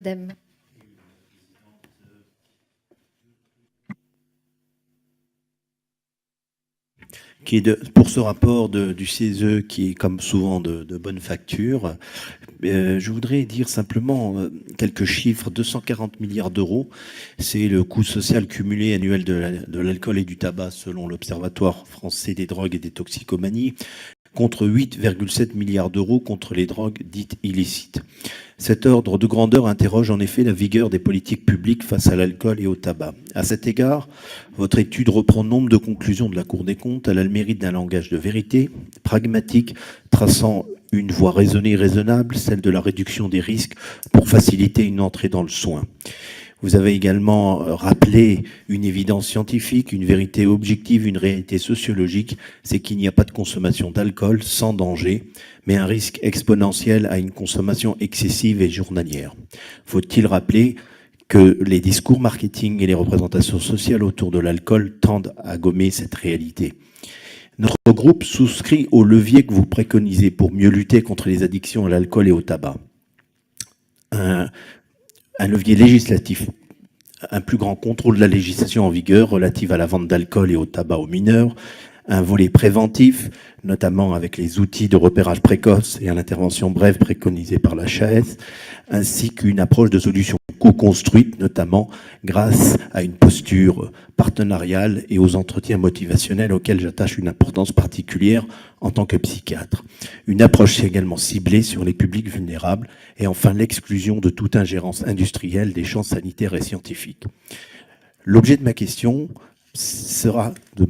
Dem. Pour ce rapport du CESE qui est comme souvent de bonne facture, je voudrais dire simplement quelques chiffres. 240 milliards d'euros, c'est le coût social cumulé annuel de l'alcool et du tabac selon l'Observatoire français des drogues et des toxicomanies, contre 8,7 milliards d'euros contre les drogues dites illicites. Cet ordre de grandeur interroge en effet la vigueur des politiques publiques face à l'alcool et au tabac. À cet égard, votre étude reprend nombre de conclusions de la Cour des comptes. Elle a le mérite d'un langage de vérité, pragmatique, traçant une voie raisonnée et raisonnable, celle de la réduction des risques pour faciliter une entrée dans le soin. Vous avez également rappelé une évidence scientifique, une vérité objective, une réalité sociologique, c'est qu'il n'y a pas de consommation d'alcool sans danger, mais un risque exponentiel à une consommation excessive et journalière. Faut-il rappeler que les discours marketing et les représentations sociales autour de l'alcool tendent à gommer cette réalité. Notre groupe souscrit aux leviers que vous préconisez pour mieux lutter contre les addictions à l'alcool et au tabac. Un levier législatif, un plus grand contrôle de la législation en vigueur relative à la vente d'alcool et au tabac aux mineurs, un volet préventif, notamment avec les outils de repérage précoce et à l'intervention brève préconisée par la HAS, ainsi qu'une approche de solution co-construite, notamment grâce à une posture partenariale et aux entretiens motivationnels auxquels j'attache une importance particulière en tant que psychiatre. Une approche également ciblée sur les publics vulnérables et enfin l'exclusion de toute ingérence industrielle des champs sanitaires et scientifiques. L'objet de ma question sera de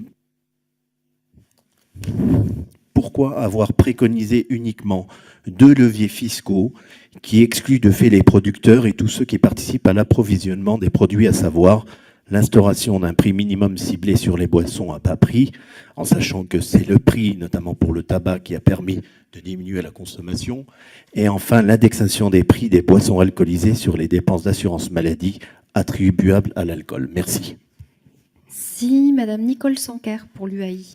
pourquoi avoir préconisé uniquement 2 leviers fiscaux qui excluent de fait les producteurs et tous ceux qui participent à l'approvisionnement des produits, à savoir l'instauration d'un prix minimum ciblé sur les boissons à bas prix, en sachant que c'est le prix, notamment pour le tabac, qui a permis de diminuer la consommation, et enfin l'indexation des prix des boissons alcoolisées sur les dépenses d'assurance maladie attribuables à l'alcool. Merci. Si, Madame Nicole Sanquer pour l'UAI.